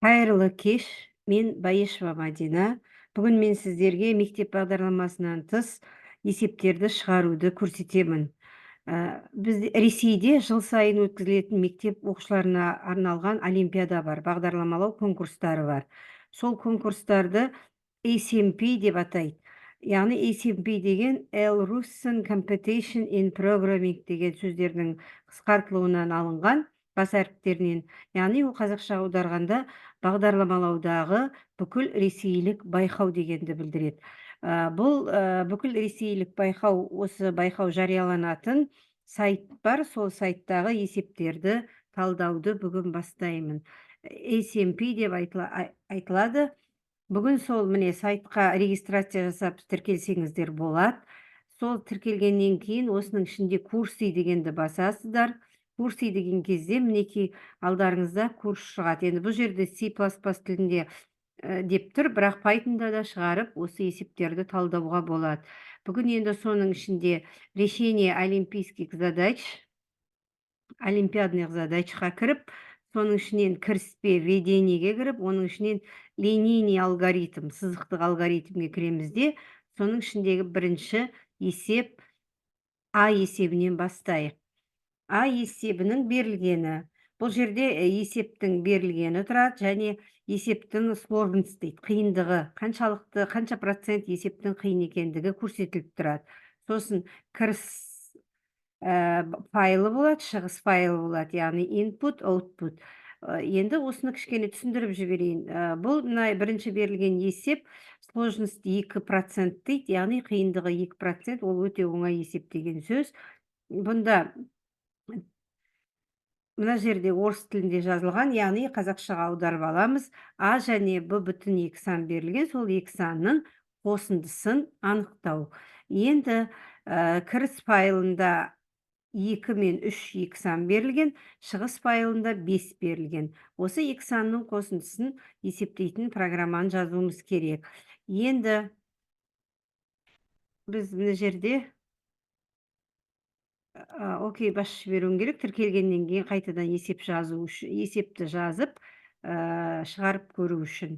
Қайырлы кеш, мен Баешева Мадина. Бүгін мен сіздерге мектеп бағдарламасынан тыс есептерді шығаруды көрсетемін. Біз Ресейде жыл сайын өткізілетін мектеп оқушыларына арналған олимпиада бар, бағдарламалау конкурстары бар. Сол конкурстарды ACMP деп атайды. Яғни ACMP деген Russian Competition in Programming деген сөздердің қысқартылуынан алынған, бас әріптерінен. Яғни ол қазақша аударғанда бағдарламалаудағы бүкіл ресейлік байқау дегенді білдіреді. Бұл бүкіл ресейлік байқау, осы байқау жарияланатын сайт бар, сол сайттағы есептерді талдауды бүгін бастаймын. ACMP деп айтылады. Бүгін сол міне сайтқа регистрация жасап тіркелсеңіздер болады. Сол тіркелгеннен кейін осының ішінде курсы дегенді басасыздар. Курсы деген кезде мінекей алдарыңызда курс шығады. Енді бұл жерде C++ тілінде деп тұр, бірақ Python'да да шығарып осы есептерді талдауға болады. Бүгін енді соның ішінде решение олимпийских задач, олимпиадных задачқа кіріп, соның ішінен кіріспе введениеге кіріп, оның ішінен линейный алгоритм, сызықтық алгоритмге кіреміз де, соның ішіндегі бірінші есеп А есебінен бастайық. А есебінің берілгені. Бұл жерде есептің берілгені тұрады, және есептің сложность дейді, қиындығы, қанша процент есептің қиын екендігі көрсетіліп тұрады. Сосын кіріс файлы болады, шығыс файлы болады, яғни input, output. Енді осыны кішкене түсіндіріп жіберейін. Бұл бірінші берілген есеп сложность 2% дейді, яғни қиындығы 2%, ол өте оңай есеп деген сөз. Бұнда мына жерде орыс тілінде жазылған, яғни қазақшаға аударып аламыз. А және Б бүтін 2 сан берілген, сол 2 санның қосындысын анықтау. Енді кіріс файлында 2 мен 3 2 сан берілген, шығыс файлында 5 берілген. Осы 2 санның қосындысын есептейтін программаны жазуымыз керек. Енді біз мына жерде окей, басып жіберуім керек. Тіркелгеннен кейін қайтадан есепті жазып, шығарып көру үшін.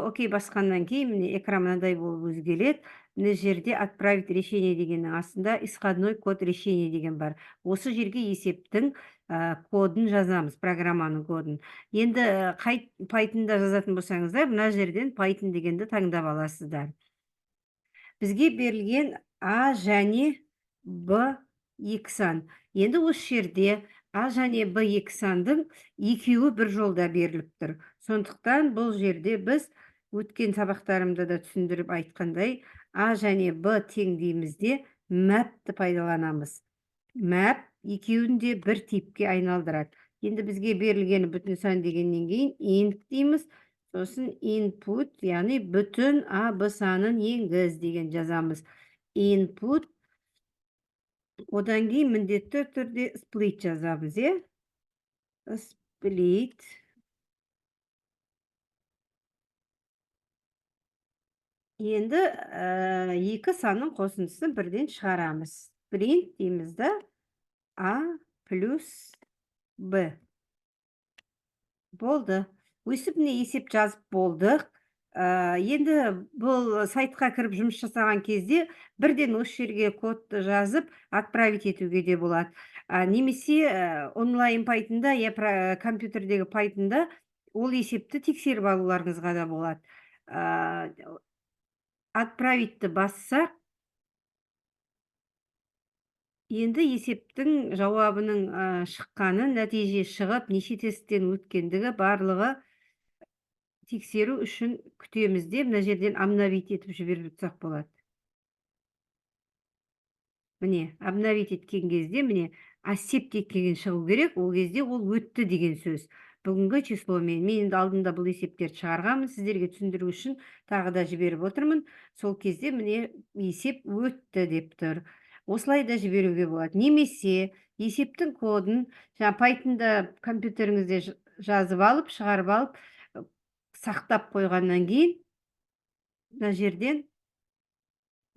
Окей басқаннан кейін міне экран мынандай болып өзгереді. Мына жерде отправить решение дегеннің астында исходной код решение деген бар. Осы жерге есептің кодын жазамыз, программаның кодын. Енді Python'да жазатын болсаңыздар, мына жерден Python дегенді таңдап аласыздар. Бізге берілген А және Б 2 сан. Енді осы жерде А және Б 2 сандың екеуі бір жолда беріліп тұр. Сондықтан бұл жерде біз өткен сабақтарымда да түсіндіріп айтқандай, А және Б тең деймізде мәпті пайдаланамыз. Мәп екеуін де бір типке айналдырады. Енді бізге берілгені бүтін сан дегеннен кейін int дейміз. Сосын input, яғни бүтін А, Б санын енгіз деген жазамыз. Input, одан кейін міндетті түрде split жазамыз, split. Енді 2 санның қосындысын бірден шығарамыз. Print дейміз да, А плюс Б. Болды. Өсіп міне есеп жазып болдық. Енді бұл сайтқа кіріп жұмыс жасаған кезде бірден осы жерге кодты жазып отправить етуге де болады. Немесе онлайн Python'да, компьютердегі Python'да ол есепті тексеріп алуларыңызға да болады. Отправитьті бассақ, енді есептің жауабының шыққаны, нәтиже шығып, неше тесттен өткендігі барлығы тексеру үшін күтеміз де, мына жерден обновить етіп жіберіп жатсақ болады. Міне, обновить еткен кезде, міне, accept деген шығу керек, ол кезде ол өтті деген сөз. Бүгінгі числомен, мен енді алдында бұл есептерді шығарғанмын, сіздерге түсіндіру үшін тағы да жіберіп отырмын. Сол кезде міне есеп өтті деп тұр. Осылай да жіберуге болады. Немесе есептің кодын Python'да компьютеріңізде жазып алып, шығарып алып, сақтап қойғаннан кейін, мына жерден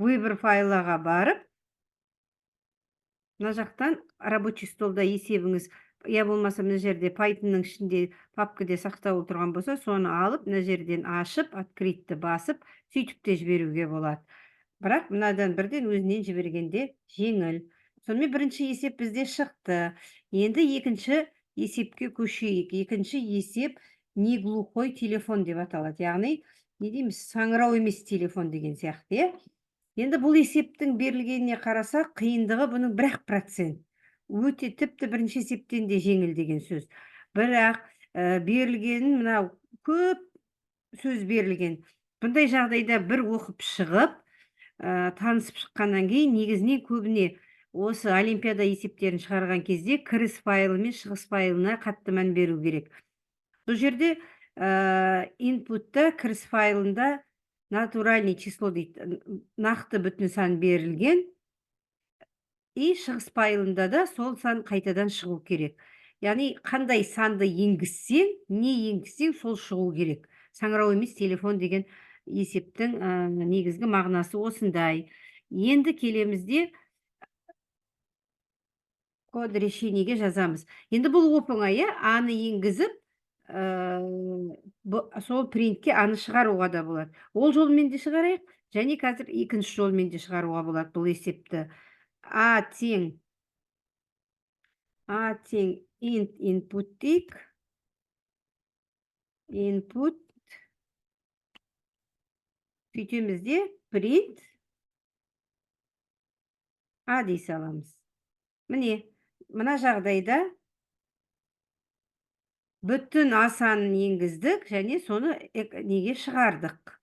выбор файлаға барып, мына жақтан рабочий столда есебіңіз я болмаса мына жерде Pythonның ішінде папкада сақтаулы тұрған болса, соны алып, мына жерден ашып, открытті басып, сөйтіп те жіберуге болады. Бірақ мынадан бірден өзінен жібергенде жеңіл. Сонымен бірінші есеп бізде шықты. Енді екінші есепке көшейік. Екінші есеп не глухой телефон деп аталады. Яғни, не дейміз, саңырау емес телефон деген сияқты. Енді бұл есептің берілгеніне қарасақ, қиындығы бұның 1%. Өте тіпті бірінші есептен де жеңіл деген сөз. Бірақ берілгенін мынау көп сөз берілген. Бұндай жағдайда бір оқып шығып, танысып шыққаннан кейін негізінен көбіне осы олимпиада есептерін шығарған кезде кіріс файлы мен шығыс файлына қатты мән беру керек. Бұл жерде инпутта кіріс файлында натуральный число дейді, нақты бүтін сан берілген, и шығыс файлында да сол сан қайтадан шығу керек. Яғни қандай санды енгізсең, не енгізсең, сол шығу керек. Саңырау емес телефон деген есептің негізгі мағынасы осындай. Енді келемізде код решениеге жазамыз. Енді бұл оп-оңай, аны енгізіп, сол принтке аны шығаруға да болады. Ол жолмен де шығарайық, және қазір екінші жолмен де шығаруға болады бұл есепті. А тең int input дейік. Input. Сөйтемізде print A дей саламыз. Міне, мына жағдайда бүтін A санын енгіздік, және соны неге шығардық.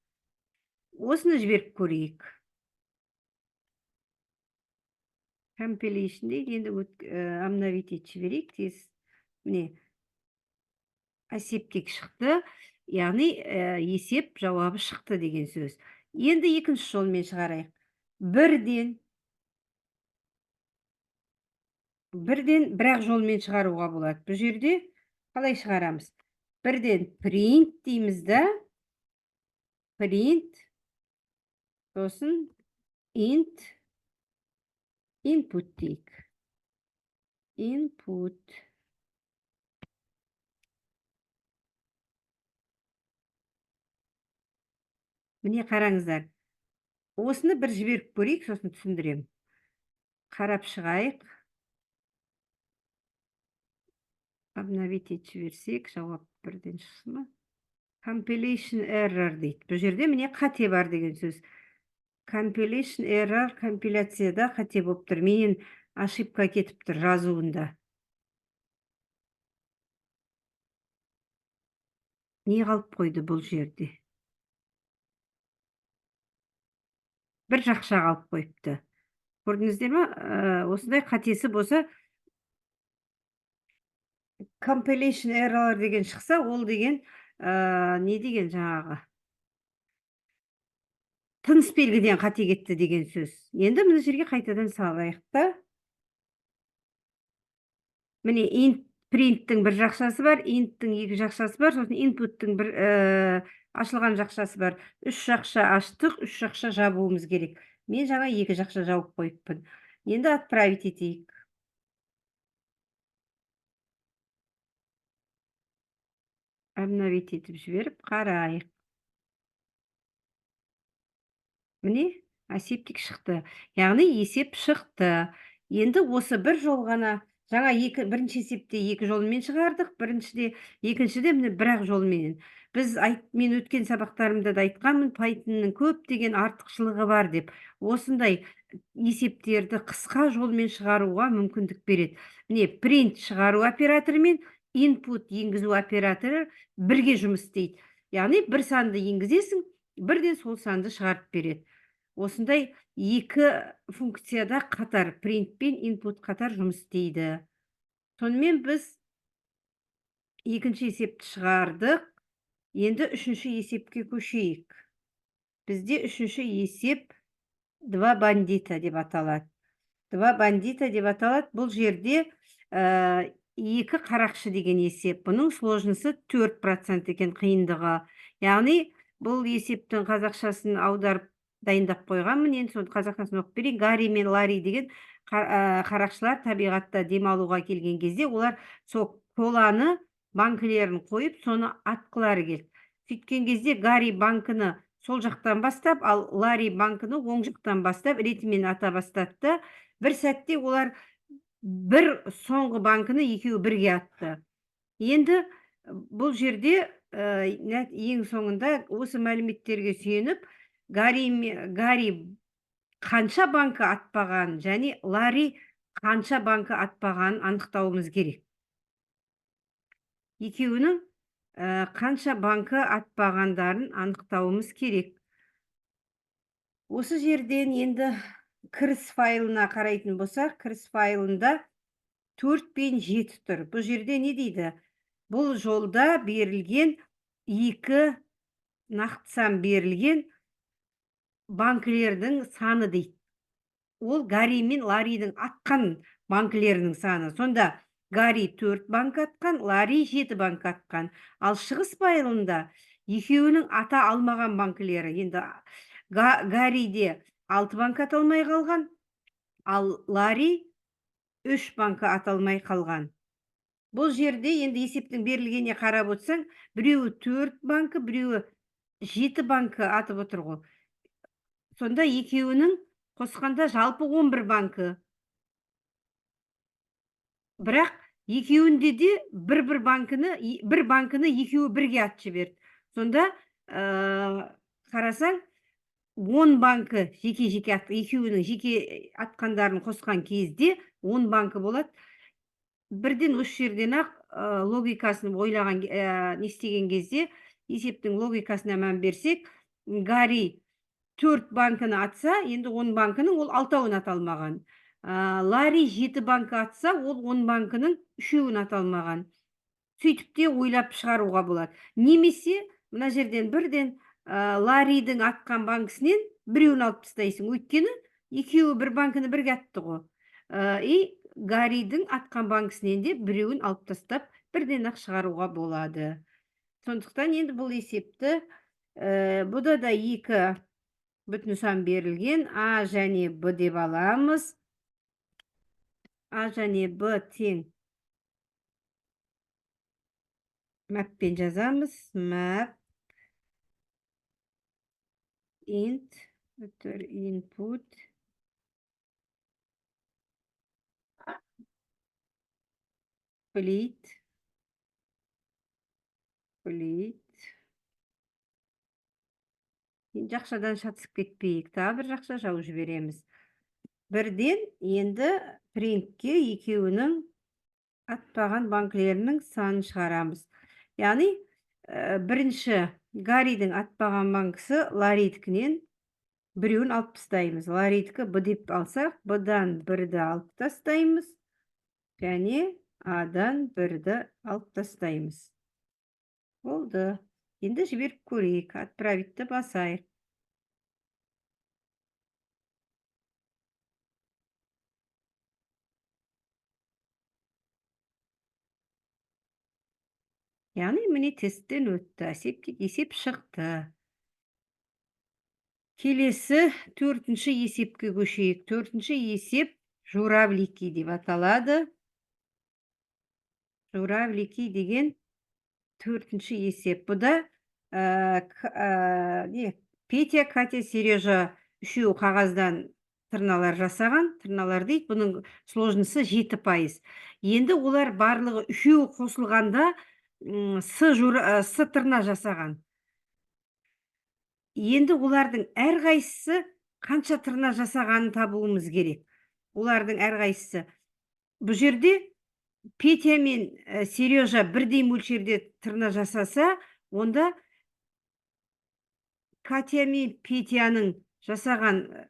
Осыны жіберіп көрейік. Compilation дейді, енді обновить етіп жіберейік тез. Міне, есептік шықты, яғни есеп жауабы шықты деген сөз. Енді екінші жолмен шығарайық. Бірден бірақ жолмен шығаруға болады. Бұл жерде қалай шығарамыз? Бірден print дейміз да, print, сосын int input дейік. Input. Міне қараңыздар. Осыны бір жіберіп көрейік, сосын түсіндірем. Қарап шығайық. Обновить етіп жіберсек, жауап бірден шықсын ма? Compilation error дейді. Бұл жерде міне қате бар деген сөз. Compilation error, компиляцияда қате болып тұр. Менен ошибка кетіп тұр жазуында. Не қалып қойды бұл жерде? Бір жақша қалып қойыпты. Көрдіңіздер ме? Осындай қатесі болса, compilation error деген шықса, ол деген не деген жаңағы? Тыныс белгіден қате кетті деген сөз. Енді мына жерге қайтадан салайық та. Міне print'тің бір жақшасы бар, int'тің екі жақшасы бар, сосын input'тың бір ашылған жақшасы бар. Үш жақша аштық, үш жақша жабуымыз керек. Мен жаңа екі жақша жауып қойыппын. Енді отправить етейік. Обновить етіп жіберіп, қарайық. Міне, есептік шықты. Яғни есеп шықты. Енді осы бір жол ғана, жаңа бірінші есепте екі жолмен шығардық, екіншіде міне бір-ақ жолмен. Мен өткен сабақтарымда да айтқанмын, Pythonның көптеген артықшылығы бар деп. Осындай есептерді қысқа жолмен шығаруға мүмкіндік береді. Міне, print шығару операторы мен input енгізу операторы бірге жұмыс істейді. Яғни бір санды енгізесің, бірден сол санды шығарып береді. Осындай екі функцияда қатар, print пен input қатар жұмыс істейді. Сонымен біз екінші есепті шығардық. Енді үшінші есепке көшейік. Бізде үшінші есеп два бандита деп аталады. Два бандита деп аталады. Бұл жерде екі қарақшы деген есеп. Бұның сложнысы 4% екен қиындығы. Яғни бұл есептің қазақшасын аударып дайындап қойғанмын. Енді соны қазақшасын оқып берейін. Гарри мен Ларри деген қарақшылар табиғатта демалуға келген кезде олар сол коланы банкілерін қойып, соны атқылары келді. Сөйткен кезде Гарри банкіні сол жақтан бастап, ал Ларри банкіні оң жақтан бастап ретімен ата бастады. Бір сәтте олар бір соңғы банкіні екеуі бірге атты. Енді бұл жерде ең соңында осы мәліметтерге сүйеніп, Гарри қанша банкі атпаған және Ларри қанша банкі атпағанын анықтауымыз керек. Екеуінің қанша банкі атпағандарын анықтауымыз керек. Осы жерден енді кіріс файлына қарайтын болсақ, кіріс файлында 4 пен 7 тұр. Бұл жерде не дейді? Бұл жолда берілген нақты сан берілген банкілердің саны дейді. Ол Гарри мен Ларридің атқан банкілерінің саны. Сонда Гарри 4 банк атқан, Ларри 7 банк атқан. Ал шығыс файлында екеуінің ата алмаған банкілері. Енді Гарриде 6 банк аталмай қалған, ал Ларри 3 банкі аталмай қалған. Бұл жерде енді есептің берілгеніне қарап отырсаң, біреуі 4 банкі, біреуі 7 банкі атып отыр ғой. Сонда екеуінің қосқанда жалпы 11 банкі. Бірақ екеуінде де бір банкіні екеуі бірге атып жіберді. Сонда қарасаң, 10 банкі жеке-жеке атты. Екеуінің жеке атқандарын қосқан кезде 10 банкі болады. Бірден осы жерден ақ логикасын ойлаған не істеген кезде, есептің логикасына мән берсек, Гарри 4 банкіні атса, енді 10 банкінің ол 6-ын аталмаған. Ларри 7 банкі атса, ол 10 банкінің 3-ін аталмаған. Сөйтіп те ойлап шығаруға болады. Немесе мына жерден бірден Ларридің атқан банкісінен біреуін алып тастайсың. Өйткені екеуі бір банкіні бірге атты ғой. Гарридің атқан банкісінен де біреуін алып тастап, бірден ақ шығаруға болады. Сондықтан енді бұл есепті, бұда да 2 бүтін сан берілген, А және Б деп аламыз. А және Б тең мәппен жазамыз. Мәп int input split жақшадан шатысып кетпейік, тағы бір жақша жауып жібереміз. Бірден енді принтке екеуінің атпаған банкілерінің санын шығарамыз. Яғни бірінші Гарридің атпаған банкісі Ларридікінен біреуін алып тастаймыз. Ларридікі Б деп алсақ, Б-дан 1-ді алып тастаймыз және А-дан 1-ді алып тастаймыз. Болды. Енді жіберіп көрейік. Отправитті басайық. Яғни міне тесттен өтті. Есеп шықты. Келесі 4-ші есепке көшейік. 4-ші есеп журавлики деп аталады. Журавлики деген 4-ші есеп. Бұда Петя, Катя, Сережа үшеуі қағаздан тырналар жасаған. Тырналар дейді, бұның сложнысы 7%. Енді олар барлығы үшеуі қосылғанда С тырна жасаған. Енді олардың әрқайсысы қанша тырна жасағанын табуымыз керек. Олардың әрқайсысы. Бұл жерде Петя мен Сережа бірдей мөлшерде тырна жасаса, онда Катя мен Петяның жасаған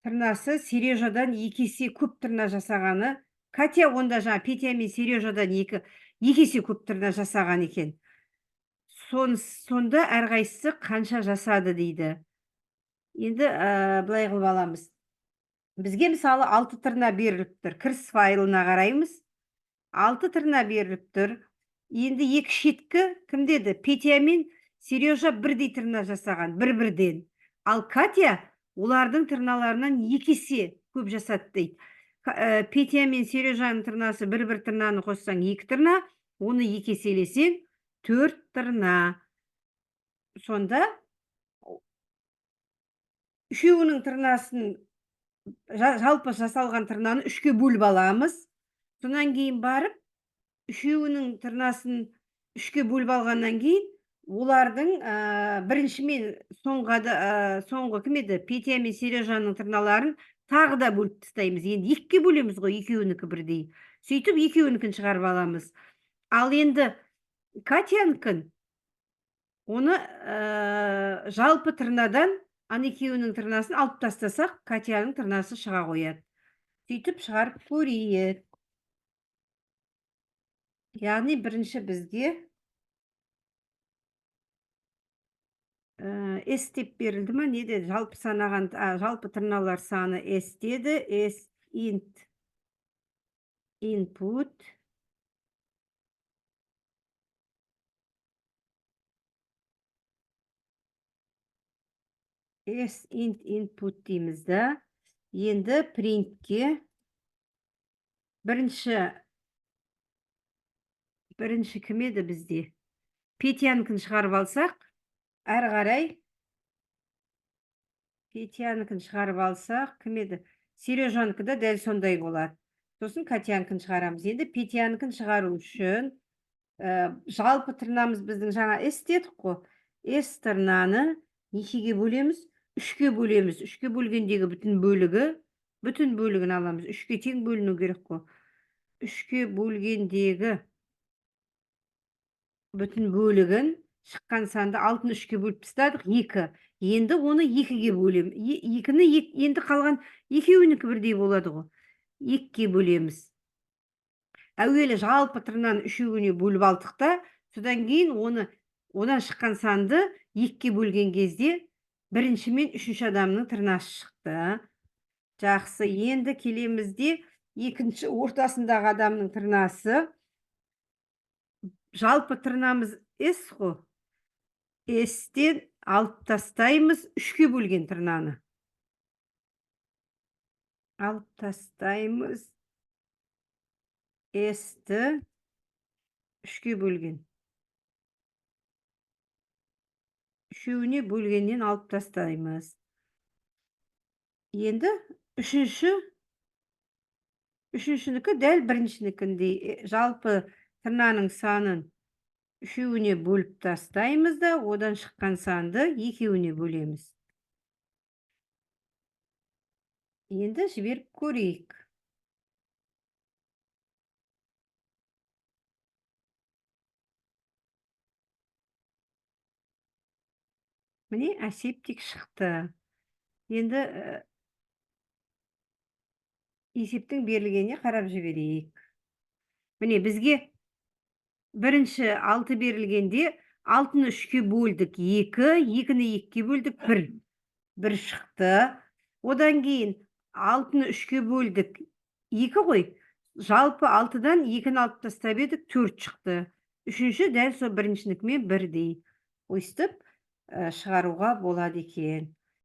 тырнасы Сережадан 2 есе көп тырна жасағаны. Катя онда Петя мен Сережадан 2 есе көп тырна жасаған екен. Сонда әрқайсысы қанша жасады дейді. Енді былай қылып аламыз. Бізге мысалы 6 тырна беріліп тұр. Кіріс файлына қараймыз. 6 тырна беріліп тұр. Енді 2 шеткі кім деді? Петя мен Сережа бірдей тырна жасаған, бір-бірден. Ал Катя олардың тырналарынан 2 есе көп жасады дейді. Петя мен Сережаның тырнасы бір тырнаны қоссаң 2 тырна, оны 2 еселесең 4 тырна. Сонда үшеуінің тырнасын жалпы жасалған тырнаны 3-ке бөліп аламыз. Сонан кейін барып, үшеуінің тырнасын 3-ке бөліп алғаннан кейін, олардың бірінші мен соңғы кім еді? Петя мен Сережаның тырналарын тағы да бөліп тастаймыз. Енді 2-ке бөлеміз ғой, екеуінікі бірдей. Сөйтіп екеуінікін шығарып аламыз. Ал енді Катянікін, оны жалпы тырнадан екеуінің тырнасын алып тастасақ, Катяның тырнасы шыға қояды. Сөйтіп шығарып көрейік. Яғни бірінші бізде S деп берілді ма? Не деді? Жалпы санаған, жалпы тырналар саны S деді. S int input S int input дейміз да. Енді printке бірінші кім еді бізде? Петянікін шығарып алсақ, әрі қарай Петянікін шығарып алсақ, кім еді? Сережанікі да дәл сондай болады. Сосын Катянікін шығарамыз. Енді Петянікін шығару үшін жалпы тырнамыз біздің жаңа S дедік қой. S тырнаны нешеге бөлеміз? 3-ке бөлеміз. 3-ке бөлгендегі бүтін бөлігін аламыз. 3-ке тең бөліну керек қой. 3-ке бөлгендегі бүтін бөлігін шыққан санды 6-ны 3-ке бөліп тастадық, 2. Енді оны 2-ге бөлем. 2-ні енді қалған екеуінікі бірдей болады ғой. 2-ге бөлеміз. Әуелі жалпы тырнаны 3-іне бөліп алдық та, содан кейін одан шыққан санды 2-ге бөлген кезде бірінші мен үшінші адамның тырнасы шықты. Жақсы, енді келемізде екінші ортасындағы адамның тырнасы. Жалпы тырнамыз S қой. S-тен алып тастаймыз 3-ке бөлген тырнаны. Алып тастаймыз S-ті 3-ке бөлген. Үшеуіне бөлгеннен алып тастаймыз. Енді үшіншінікі дәл біріншінікіндей. Жалпы тырнаның санын үшеуіне бөліп тастаймыз да, одан шыққан санды екеуіне бөлеміз. Енді жіберіп көрейік. Міне, әсептік шықты. Енді есептің берілгеніне қарап жіберейік. Міне, бізге бірінші 6 берілгенде 6-ны 3-ке бөлдік 2, 2-ні 2-ке бөлдік 1. 1 шықты. Одан кейін 6-ны 3-ке бөлдік 2 ғой. Жалпы 6-дан 2-ні алып тастап едік 4 шықты. Үшінші дәл сол біріншінікімен бірдей. Өйстіп шығаруға болады екен.